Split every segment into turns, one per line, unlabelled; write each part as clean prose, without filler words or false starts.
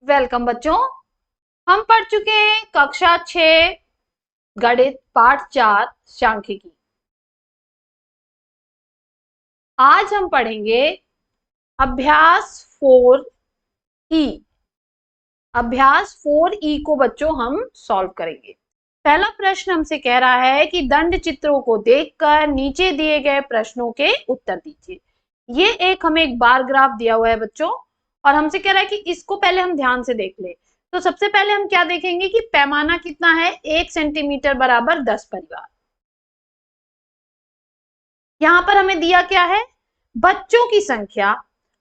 Welcome बच्चों। हम पढ़ चुके हैं कक्षा 6 गणित पाठ 4 सांख्यिकी। आज हम पढ़ेंगे अभ्यास 4E। अभ्यास 4E को बच्चों हम सॉल्व करेंगे। पहला प्रश्न हमसे कह रहा है कि दंड चित्रों को देखकर नीचे दिए गए प्रश्नों के उत्तर दीजिए। ये हमें एक बार ग्राफ दिया हुआ है बच्चों, और हमसे कह रहा है कि इसको पहले हम ध्यान से देख ले। तो सबसे पहले हम क्या देखेंगे कि पैमाना कितना है, 1 सेंटीमीटर बराबर 10 परिवार। यहां पर हमें दिया क्या है, बच्चों की संख्या,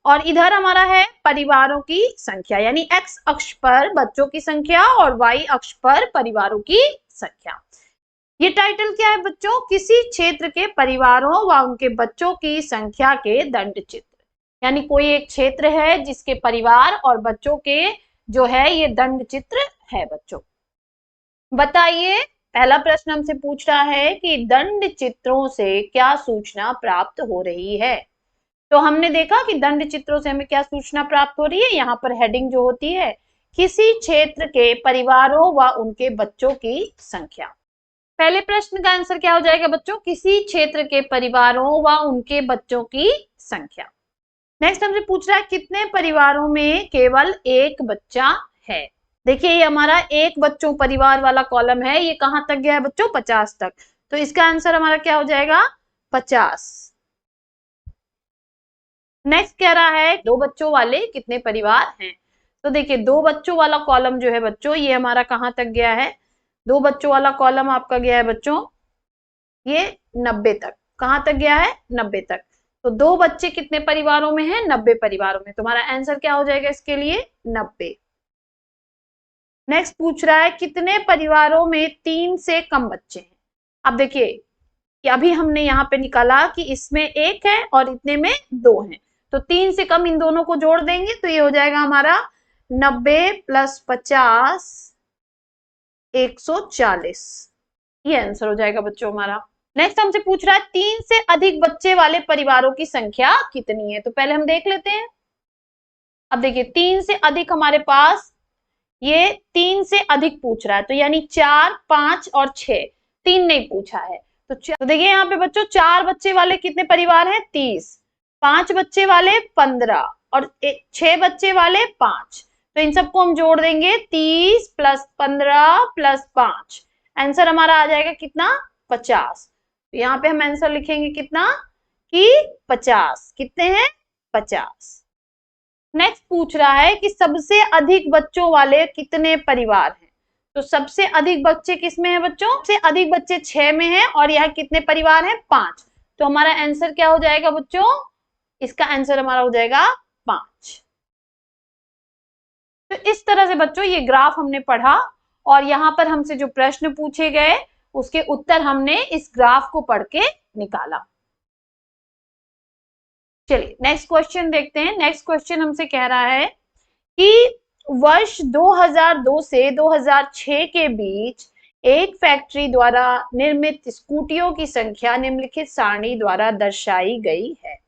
और इधर हमारा है परिवारों की संख्या, यानी एक्स अक्ष पर बच्चों की संख्या और वाई अक्ष पर परिवारों की संख्या। ये टाइटल क्या है बच्चों, किसी क्षेत्र के परिवारों व उनके बच्चों की संख्या के दंड चित्र। यानी कोई एक क्षेत्र है जिसके परिवार और बच्चों के जो है ये दंड चित्र है बच्चों। बताइए, पहला प्रश्न हमसे पूछ रहा है कि दंड चित्रों से क्या सूचना प्राप्त हो रही है। तो हमने देखा कि दंड चित्रों से हमें क्या सूचना प्राप्त हो रही है। यहाँ पर हेडिंग जो होती है, किसी क्षेत्र के परिवारों व उनके बच्चों की संख्या। पहले प्रश्न का आंसर क्या हो जाएगा बच्चों, किसी क्षेत्र के परिवारों व उनके बच्चों की संख्या। नेक्स्ट हमसे पूछ रहा है कितने परिवारों में केवल एक बच्चा है। देखिए ये हमारा एक बच्चों परिवार वाला कॉलम है, ये कहां तक गया है बच्चों, 50 तक। तो इसका आंसर हमारा क्या हो जाएगा, 50। नेक्स्ट कह रहा है दो बच्चों वाले कितने परिवार हैं। तो देखिए दो बच्चों वाला कॉलम जो है बच्चों, ये हमारा कहां तक गया है, दो बच्चों वाला कॉलम आपका गया है बच्चों ये 90 तक। कहां तक गया है, 90 तक। तो दो बच्चे कितने परिवारों में हैं, 90 परिवारों में। तुम्हारा आंसर क्या हो जाएगा इसके लिए, 90। नेक्स्ट पूछ रहा है कितने परिवारों में 3 से कम बच्चे हैं। अब देखिए कि अभी हमने यहाँ पे निकाला कि इसमें एक है और इतने में 2 हैं, तो 3 से कम इन दोनों को जोड़ देंगे तो ये हो जाएगा हमारा 90 + 50 140। ये आंसर हो जाएगा बच्चों हमारा। नेक्स्ट हमसे पूछ रहा है 3 से अधिक बच्चे वाले परिवारों की संख्या कितनी है। तो पहले हम देख लेते हैं। अब देखिए 3 से अधिक हमारे पास, ये 3 से अधिक पूछ रहा है, तो यानी 4, 5 और 6, 3 नहीं पूछा है। तो देखिए यहाँ पे बच्चों 4 बच्चे वाले कितने परिवार हैं, 30, 5 बच्चे वाले 15 और 6 बच्चे वाले 5। तो इन सबको हम जोड़ देंगे, 30 + 15 + 5, आंसर हमारा आ जाएगा कितना, 50। तो यहाँ पे हम आंसर लिखेंगे कितना, कि 50। कितने हैं, 50। नेक्स्ट पूछ रहा है कि सबसे अधिक बच्चों वाले कितने परिवार हैं। तो सबसे अधिक बच्चे किसमें है बच्चों, सबसे अधिक बच्चे 6 में हैं, और यह कितने परिवार हैं, 5। तो हमारा आंसर क्या हो जाएगा बच्चों, इसका आंसर हमारा हो जाएगा 5। तो इस तरह से बच्चों ये ग्राफ हमने पढ़ा, और यहां पर हमसे जो प्रश्न पूछे गए उसके उत्तर हमने इस ग्राफ को पढ़ के निकाला। चलिए नेक्स्ट क्वेश्चन देखते हैं। नेक्स्ट क्वेश्चन हमसे कह रहा है कि वर्ष 2002 से 2006 के बीच एक फैक्ट्री द्वारा निर्मित स्कूटियों की संख्या निम्नलिखित सारणी द्वारा दर्शाई गई है।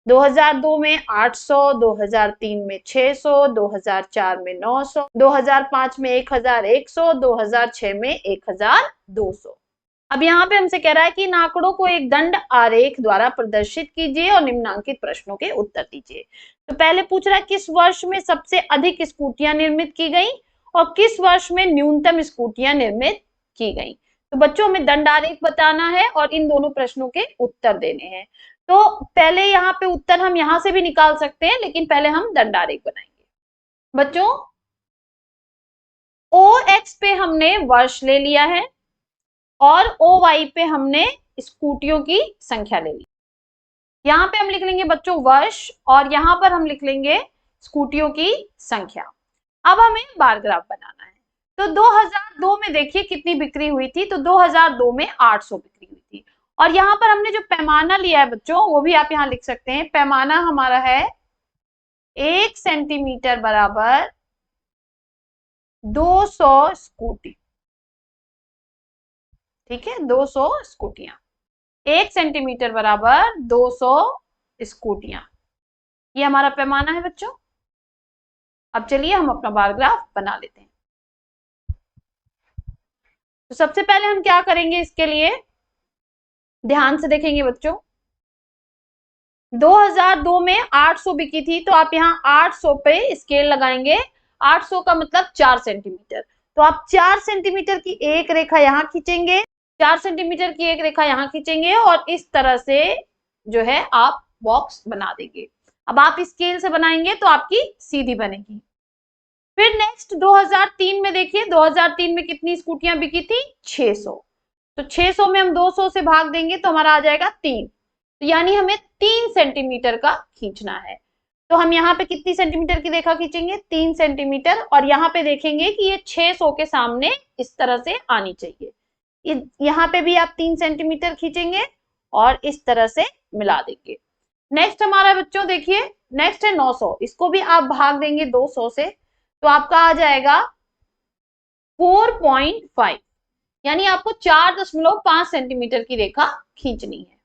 2002 में 800, 2003 में 600, 2004 में 900, 2005 में 1100, 2006 में 1200। अब यहाँ पे हमसे कह रहा है कि इन आंकड़ों को एक दंड आरेख द्वारा प्रदर्शित कीजिए और निम्नांकित प्रश्नों के उत्तर दीजिए। तो पहले पूछ रहा है किस वर्ष में सबसे अधिक स्कूटियां निर्मित की गई और किस वर्ष में न्यूनतम स्कूटियां निर्मित की गई। तो बच्चों हमें दंड आरेख बताना है और इन दोनों प्रश्नों के उत्तर देने हैं। तो पहले यहाँ पे उत्तर हम यहाँ से भी निकाल सकते हैं, लेकिन पहले हम दंड आरेख बनाएंगे। बच्चों OX पे हमने वर्ष ले लिया है और OY पे हमने स्कूटियों की संख्या ले ली। यहां पे हम लिख लेंगे बच्चों वर्ष, और यहां पर हम लिख लेंगे स्कूटियों की संख्या। अब हमें बार ग्राफ बनाना है। तो 2002 में देखिए कितनी बिक्री हुई थी, तो 2002 में 800 बिक्री हुई थी। और यहां पर हमने जो पैमाना लिया है बच्चों, वो भी आप यहां लिख सकते हैं। पैमाना हमारा है 1 सेंटीमीटर बराबर 200 स्कूटी। ठीक है, 200 स्कूटियां, 1 सेंटीमीटर बराबर 200 स्कूटियां, ये हमारा पैमाना है बच्चों। अब चलिए हम अपना बार ग्राफ बना लेते हैं। तो सबसे पहले हम क्या करेंगे, इसके लिए ध्यान से देखेंगे बच्चों। 2002 में 800 बिकी थी, तो आप यहाँ 800 पे स्केल लगाएंगे। 800 का मतलब 4 सेंटीमीटर, तो आप 4 सेंटीमीटर की एक रेखा यहाँ खींचेंगे, 4 सेंटीमीटर की एक रेखा यहाँ खींचेंगे और इस तरह से जो है आप बॉक्स बना देंगे। अब आप स्केल से बनाएंगे तो आपकी सीधी बनेगी। फिर नेक्स्ट 2003 में देखिए, 2003 में कितनी स्कूटियां बिकी थी, 600। तो 600 में हम 200 से भाग देंगे तो हमारा आ जाएगा 3, तो यानी हमें 3 सेंटीमीटर का खींचना है। तो हम यहाँ पे कितनी सेंटीमीटर की रेखा खींचेंगे, 3 सेंटीमीटर, और यहाँ पे देखेंगे कि ये 600 के सामने इस तरह से आनी चाहिए। यहाँ पे भी आप 3 सेंटीमीटर खींचेंगे और इस तरह से मिला देंगे। नेक्स्ट हमारा बच्चों देखिए, नेक्स्ट है 900, इसको भी आप भाग देंगे 200 से, तो आपका आ जाएगा 4.5, यानी आपको 4.5 सेंटीमीटर की रेखा खींचनी है।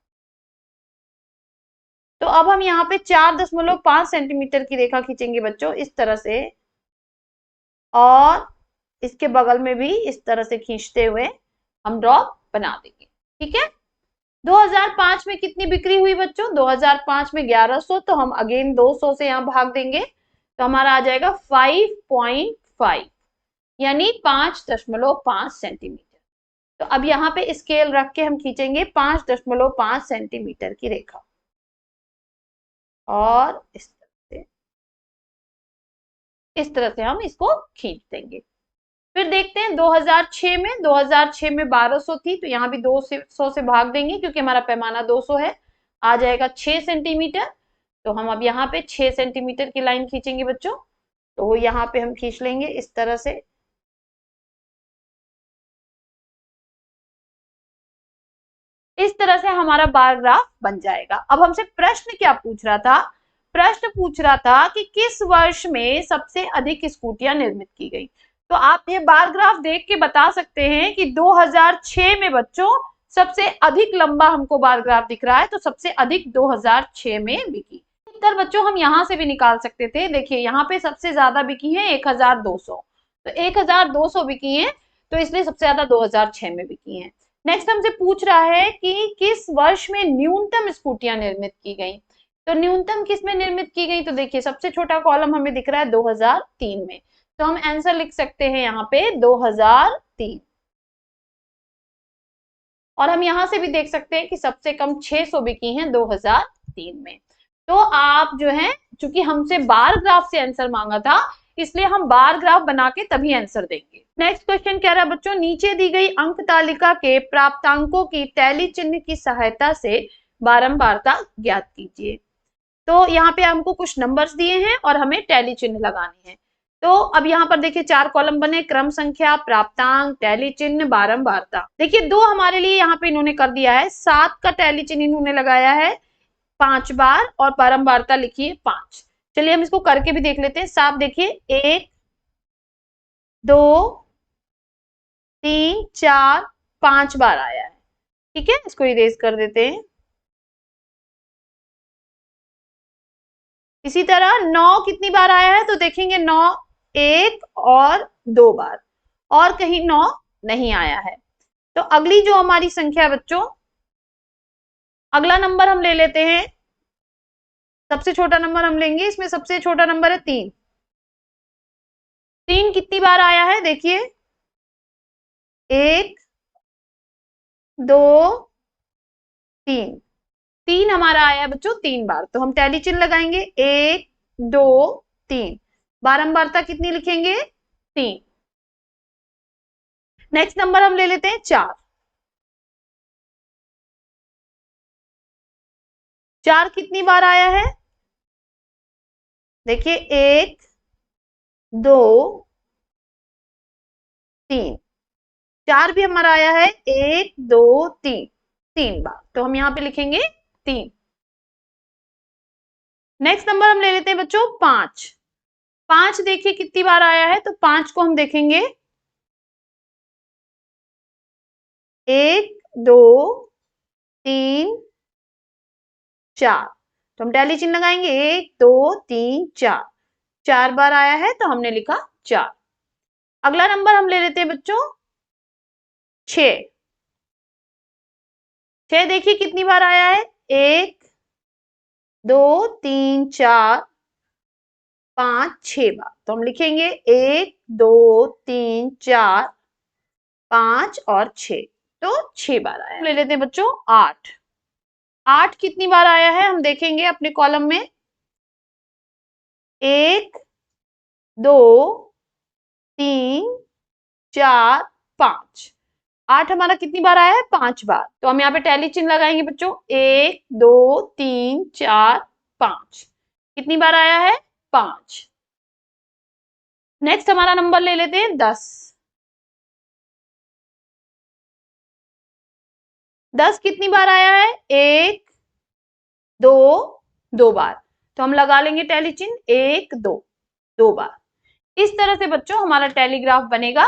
तो अब हम यहाँ पे 4.5 सेंटीमीटर की रेखा खींचेंगे बच्चों इस तरह से, और इसके बगल में भी इस तरह से खींचते हुए हम ड्रॉप बना देंगे। ठीक है। 2005 में कितनी बिक्री हुई बच्चों, 2005 में 1100, तो हम अगेन 200 से यहाँ भाग देंगे तो हमारा आ जाएगा 5.5, यानी 5.5 सेंटीमीटर। तो अब यहाँ पे स्केल रख के हम खींचेंगे 5.5 सेंटीमीटर की रेखा, और इस तरह से हम इसको खींच देंगे। फिर देखते हैं 2006 में, 2006 में 1200 थी, तो यहाँ भी 200 से भाग देंगे क्योंकि हमारा पैमाना 200 है, आ जाएगा 6 सेंटीमीटर। तो हम अब यहाँ पे 6 सेंटीमीटर की लाइन खींचेंगे बच्चों, तो यहाँ पे हम खींच लेंगे इस तरह से। इस तरह से हमारा बार ग्राफ बन जाएगा। अब हमसे प्रश्न क्या पूछ रहा था, प्रश्न पूछ रहा था कि किस वर्ष में सबसे अधिक स्कूटियां निर्मित की गई। तो आप ये बार ग्राफ देख के बता सकते हैं कि 2006 में बच्चों सबसे अधिक लंबा हमको बार ग्राफ दिख रहा है, तो सबसे अधिक 2006 में बिकी। उत्तर बच्चों हम यहां से भी निकाल सकते थे, देखिए यहाँ पे सबसे ज्यादा बिकी है 1200, तो 1200 बिकी है, तो इसलिए सबसे ज्यादा 2006 में बिकी है। नेक्स्ट हमसे पूछ रहा है कि किस वर्ष में न्यूनतम स्कूटियां निर्मित की गई। तो न्यूनतम किस में निर्मित की गई, तो देखिए सबसे छोटा कॉलम हमें दिख रहा है 2003 में, तो हम आंसर लिख सकते हैं यहाँ पे 2003। और हम यहां से भी देख सकते हैं कि सबसे कम 600 बिकी हैं 2003 में। तो आप जो है, चूंकि हमसे बार ग्राफ से आंसर मांगा था, इसलिए हम बार ग्राफ बना के तभी आंसर देंगे। नेक्स्ट क्वेश्चन कह रहा है बच्चों, नीचे दी गई अंक तालिका के प्राप्तांकों की टैली चिन्ह की सहायता से बारंबारता ज्ञात कीजिए। तो यहाँ पे हमको कुछ नंबर्स दिए हैं और हमें टैली चिन्ह लगाने हैं। तो अब यहाँ पर देखिए 4 कॉलम बने, क्रम संख्या, प्राप्तांक, टैली चिन्ह, बारंबारता। देखिए 2 हमारे लिए यहाँ पे इन्होंने कर दिया है, 7 का टैली चिन्ह इन्होंने लगाया है 5 बार, और बारंबारता लिखिए 5। चलिए हम इसको करके भी देख लेते हैं। 7 देखिए 1 2 3 4 5 बार आया है। ठीक है, इसको इरेज कर देते हैं। इसी तरह 9 कितनी बार आया है, तो देखेंगे 9 1 और 2 बार, और कहीं 9 नहीं आया है। तो अगली जो हमारी संख्या बच्चों, अगला नंबर हम ले लेते हैं, सबसे छोटा नंबर हम लेंगे, इसमें सबसे छोटा नंबर है 3। 3 कितनी बार आया है, देखिए 1 2 3, 3 हमारा आया है बच्चों 3 बार, तो हम टैली चिन्ह लगाएंगे 1 2 3। बारंबारता कितनी लिखेंगे, 3। नेक्स्ट नंबर हम ले लेते हैं 4। 4 कितनी बार आया है, देखिए 1 2 3। 4 भी हमारा आया है 1 2 3, 3 बार, तो हम यहाँ पे लिखेंगे 3। नेक्स्ट नंबर हम ले लेते हैं बच्चों 5। 5 देखिए कितनी बार आया है, तो 5 को हम देखेंगे 1 2 3 4, तो हम टैली चिन्ह लगाएंगे 1 2 3 4। 4 बार आया है तो हमने लिखा 4। अगला नंबर हम ले लेते हैं बच्चों 6। 6 देखिए कितनी बार आया है, 1 2 3 4 5 6 बार। तो हम लिखेंगे 1 2 3 4 5 और 6, तो 6 बार आया। ले लेते हैं बच्चों 8। 8 कितनी बार आया है हम देखेंगे अपने कॉलम में, 1 2 3 4 5। 8 हमारा कितनी बार आया है, 5 बार। तो हम यहाँ पे टैली चिन्ह लगाएंगे बच्चों, 1 2 3 4 5। कितनी बार आया है, 5। नेक्स्ट हमारा नंबर ले लेते हैं 10। 10 कितनी बार आया है, 1 2 2 बार। तो हम लगा लेंगे टैली चिन्ह, 1 2 2 बार। इस तरह से बच्चों हमारा टेलीग्राफ बनेगा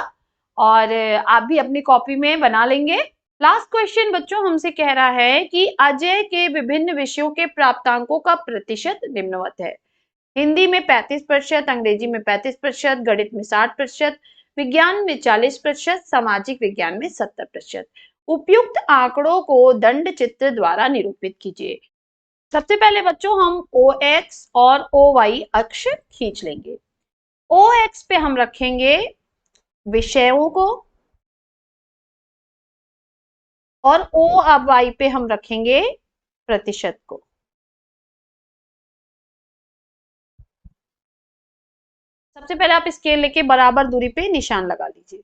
और आप भी अपनी कॉपी में बना लेंगे। लास्ट क्वेश्चन बच्चों हमसे कह रहा है कि अजय के विभिन्न विषयों के प्राप्तांकों का प्रतिशत निम्नवत है। हिंदी में 35%, अंग्रेजी में 35%, गणित में 60%, विज्ञान में 40%, सामाजिक विज्ञान में 70%। उपयुक्त आंकड़ों को दंड चित्र द्वारा निरूपित कीजिए। सबसे पहले बच्चों हम OX और OY अक्ष खींच लेंगे। OX पे हम रखेंगे विषयों को और OY पे हम रखेंगे प्रतिशत को। सबसे पहले आप स्केल लेके बराबर दूरी पे निशान लगा लीजिए।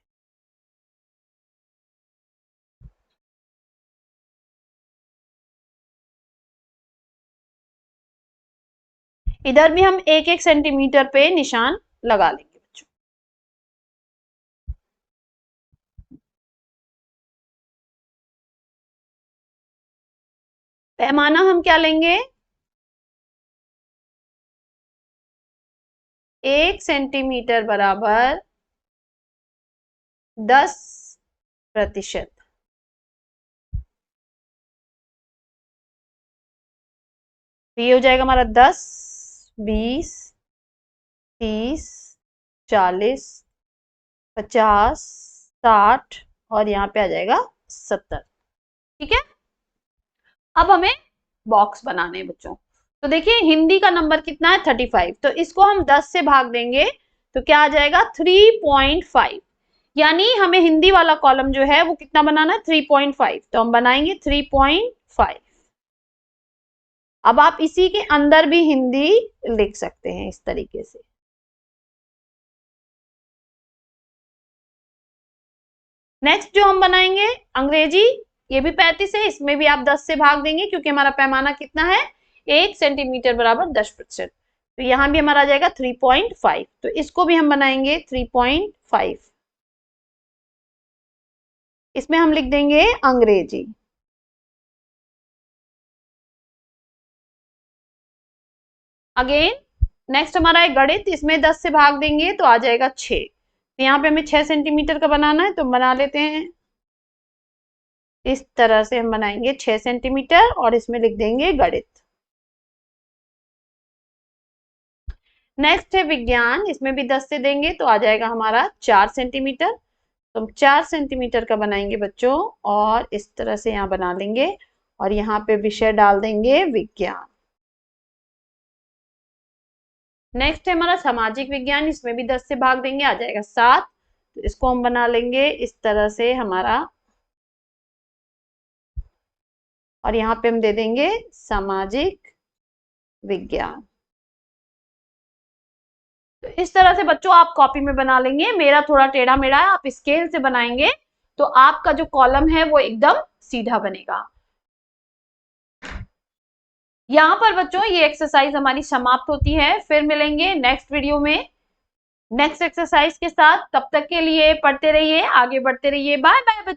इधर भी हम 1-1 सेंटीमीटर पे निशान लगा लेंगे बच्चों। पैमाना हम क्या लेंगे, 1 सेंटीमीटर बराबर 10%। ये हो जाएगा हमारा 10 20 30 40 50 60 और यहाँ पे आ जाएगा 70। ठीक है, अब हमें बॉक्स बनाने हैं बच्चों। तो देखिए हिंदी का नंबर कितना है, 35। तो इसको हम 10 से भाग देंगे तो क्या आ जाएगा, 3.5। यानी हमें हिंदी वाला कॉलम जो है वो कितना बनाना है, 3.5। तो हम बनाएंगे 3.5। अब आप इसी के अंदर भी हिंदी लिख सकते हैं इस तरीके से। नेक्स्ट जो हम बनाएंगे अंग्रेजी, ये भी 35 है, इसमें भी आप 10 से भाग देंगे क्योंकि हमारा पैमाना कितना है, 1 सेंटीमीटर बराबर 10%। तो यहां भी हमारा आ जाएगा 3.5। तो इसको भी हम बनाएंगे 3.5। इसमें हम लिख देंगे अंग्रेजी। अगेन नेक्स्ट हमारा है गणित, इसमें 10 से भाग देंगे तो आ जाएगा 6। तो यहाँ पे हमें 6 सेंटीमीटर का बनाना है तो बना लेते हैं। इस तरह से हम बनाएंगे 6 सेंटीमीटर और इसमें लिख देंगे गणित। नेक्स्ट है विज्ञान, इसमें भी 10 से देंगे तो आ जाएगा हमारा 4 सेंटीमीटर। तो हम 4 सेंटीमीटर का बनाएंगे बच्चों और इस तरह से यहाँ बना लेंगे और यहाँ पे विषय डाल देंगे विज्ञान। नेक्स्ट है हमारा सामाजिक विज्ञान, इसमें भी 10 से भाग देंगे आ जाएगा 7। तो इसको हम बना लेंगे इस तरह से हमारा और यहाँ पे हम दे देंगे सामाजिक विज्ञान। तो इस तरह से बच्चों आप कॉपी में बना लेंगे। मेरा थोड़ा टेढ़ा मेढ़ा है, आप स्केल से बनाएंगे तो आपका जो कॉलम है वो एकदम सीधा बनेगा। यहाँ पर बच्चों ये एक्सरसाइज हमारी समाप्त होती है। फिर मिलेंगे नेक्स्ट वीडियो में नेक्स्ट एक्सरसाइज के साथ। तब तक के लिए पढ़ते रहिए, आगे बढ़ते रहिए। बाय बाय बच्चों।